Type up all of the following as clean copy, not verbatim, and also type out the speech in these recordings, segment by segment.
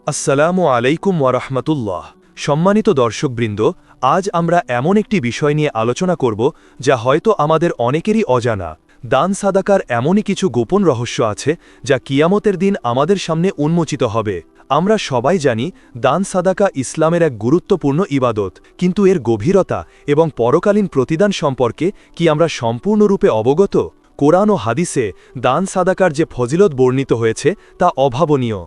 আসসালামু আলাইকুম ওয়ারাহমাতুল্লাহ। সম্মানিত দর্শকবৃন্দ, আজ আমরা এমন একটি বিষয় নিয়ে আলোচনা করব যা হয়তো আমাদের অনেকেরই অজানা। দান সাদাকার এমনই কিছু গোপন রহস্য আছে যা কিয়ামতের দিন আমাদের সামনে উন্মোচিত হবে। আমরা সবাই জানি দান সাদাকা ইসলামের এক গুরুত্বপূর্ণ ইবাদত, কিন্তু এর গভীরতা এবং পরকালীন প্রতিদান সম্পর্কে কি আমরা সম্পূর্ণরূপে অবগত? কোরআন ও হাদিসে দান সাদাকার যে ফজিলত বর্ণিত হয়েছে তা অভাবনীয়।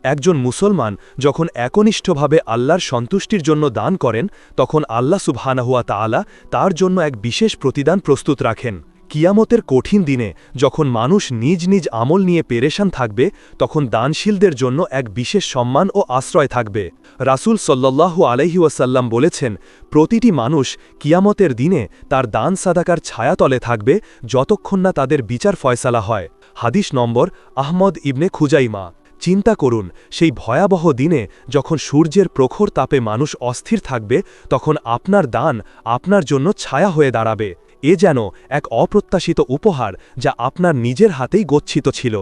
একজন মুসলমান যখন একনিষ্ঠভাবে আল্লাহর সন্তুষ্টির জন্য দান করেন, তখন আল্লাহ সুবহানাহু ওয়া তাআলা তার জন্য এক বিশেষ প্রতিদান প্রস্তুত রাখেন। কিয়ামতের কঠিন দিনে যখন মানুষ নিজ নিজ আমল নিয়ে পেরেশান থাকবে, তখন দানশীলদের জন্য এক বিশেষ সম্মান ও আশ্রয় থাকবে। রাসূল সাল্লাল্লাহু আলাইহি ওয়াসাল্লাম বলেছেন, প্রতিটি মানুষ কিয়ামতের দিনে তার দান সাদাকার ছায়াতলে থাকবে যতক্ষণ না তাদের বিচার ফয়সালা হয়। হাদিস নম্বর আহমদ ইবনে খুজাইমা। চিন্তা করুন, সেই ভয়াবহ দিনে যখন সূর্যের প্রখর তাপে মানুষ অস্থির থাকবে, তখন আপনার দান আপনার জন্য ছায়া হয়ে দাঁড়াবে। এ যেন এক অপ্রত্যাশিত উপহার যা আপনার নিজের হাতেই গচ্ছিত ছিল।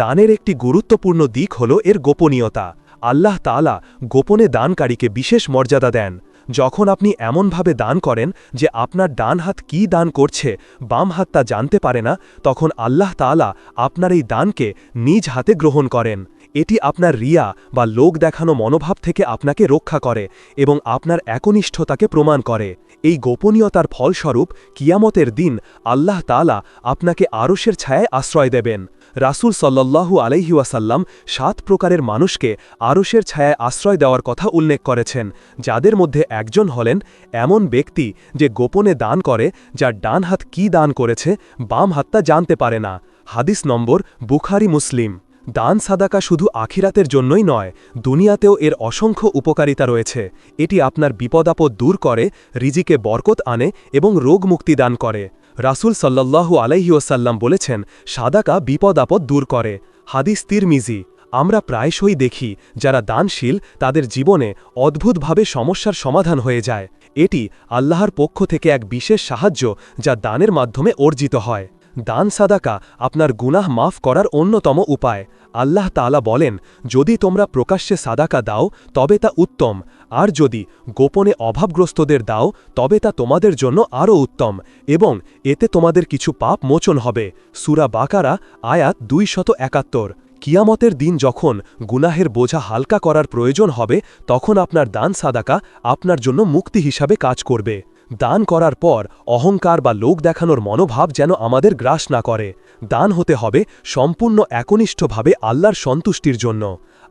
দানের একটি গুরুত্বপূর্ণ দিক হল এর গোপনীয়তা। আল্লাহ তাআলা গোপনে দানকারীকে বিশেষ মর্যাদা দেন। যখন আপনি এমনভাবে দান করেন যে আপনার ডান হাত কী দান করছে, বাম হাত তা জানতে পারে না, তখন আল্লাহ তাআলা আপনার এই দানকে নিজ হাতে গ্রহণ করেন। এটি আপনার রিয়া বা লোক দেখানো মনোভাব থেকে আপনাকে রক্ষা করে এবং আপনার একনিষ্ঠতাকে প্রমাণ করে। এই গোপনীয়তার ফলস্বরূপ কিয়ামতের দিন আল্লাহ তাআলা আপনাকে আরশের ছায়ায় আশ্রয় দেবেন। রাসূল সাল্লাল্লাহু আলাইহি ওয়াসাল্লাম ৭ প্রকারের মানুষকে আরশের ছায়ায় আশ্রয় দেওয়ার কথা উল্লেখ করেছেন, যাদের মধ্যে একজন হলেন এমন ব্যক্তি যে গোপনে দান করে, যার ডান হাত কী দান করেছে, বাম হাত তা জানতে পারে না। হাদিস নম্বর বুখারী মুসলিম। দান সাদাকা শুধু আখিরাতের জন্যই নয়, দুনিয়াতেও এর অসংখ্য উপকারিতা রয়েছে। এটি আপনার বিপদাপদ দূর করে, রিজিকে বরকত আনে এবং রোগ মুক্তি দান করে। রাসূল সাল্লাল্লাহু আলাইহি ওয়াসাল্লাম বলেছেন, সাদাকা বিপদাপদ দূর করে। হাদিস তিরমিজি। আমরা প্রায়শই দেখি যারা দানশীল তাদের জীবনে অদ্ভুতভাবে সমস্যার সমাধান হয়ে যায়। এটি আল্লাহর পক্ষ থেকে এক বিশেষ সাহায্য যা দানের মাধ্যমে অর্জিত হয়। দান সাদাকা আপনার গুনাহ মাফ করার অন্যতম উপায়। আল্লাহ তাআলা বলেন, যদি তোমরা প্রকাশ্যে সাদাকা দাও তবে তা উত্তম, আর যদি গোপনে অভাবগ্রস্তদের দাও তবে তা তোমাদের জন্য আরও উত্তম, এবং এতে তোমাদের কিছু পাপ মোচন হবে। সূরা বাকারা আয়াত 271। কিয়ামতের দিন যখন গুনাহের বোঝা হালকা করার প্রয়োজন হবে, তখন আপনার দান সাদাকা আপনার জন্য মুক্তি হিসাবে কাজ করবে। দান করার পর অহংকার বা লোক দেখানোর মনোভাব যেন আমাদের গ্রাস না করে। দান হতে হবে সম্পূর্ণ একনিষ্ঠভাবে আল্লাহর সন্তুষ্টির জন্য।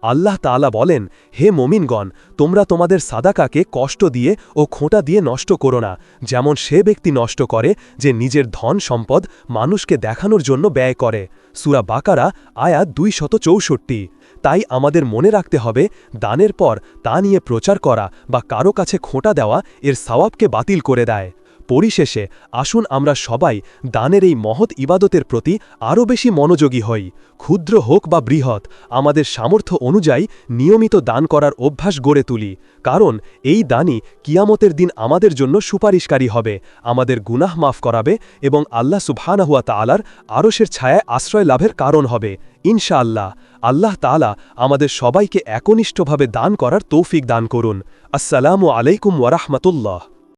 আল্লাহ তাআলা বলেন, হে মুমিনগণ, তোমরা তোমাদের সাদাকাকে কষ্ট দিয়ে ও খোঁটা দিয়ে নষ্ট করো না, যেমন সে ব্যক্তি নষ্ট করে যে নিজের ধন সম্পদ মানুষকে দেখানোর জন্য ব্যয় করে। সূরা বাকারা আয়াত 264। তাই আমাদের মনে রাখতে হবে, দানের পর তা নিয়ে প্রচার করা বা কারো কাছে খোঁটা দেওয়া এর সওয়াবকে বাতিল করে দেয়। পরিশেষে আসুন আমরা সবাই দানের এই মহৎ ইবাদতের প্রতি আরও বেশি মনোযোগী হই। ক্ষুদ্র হোক বা বৃহৎ, আমাদের সামর্থ্য অনুযায়ী নিয়মিত দান করার অভ্যাস গড়ে তুলি, কারণ এই দানই কিয়ামতের দিন আমাদের জন্য সুপারিশকারী হবে, আমাদের গুনাহ মাফ করাবে এবং আল্লাহ সুবহানাহু ওয়া তাআলার আরশের ছায়ায় আশ্রয় লাভের কারণ হবে ইনশাআল্লাহ। আল্লাহ তাআলা আমাদের সবাইকে একনিষ্ঠভাবে দান করার তৌফিক দান করুন। আসসালামু আলাইকুম ওয়া রাহমাতুল্লাহ।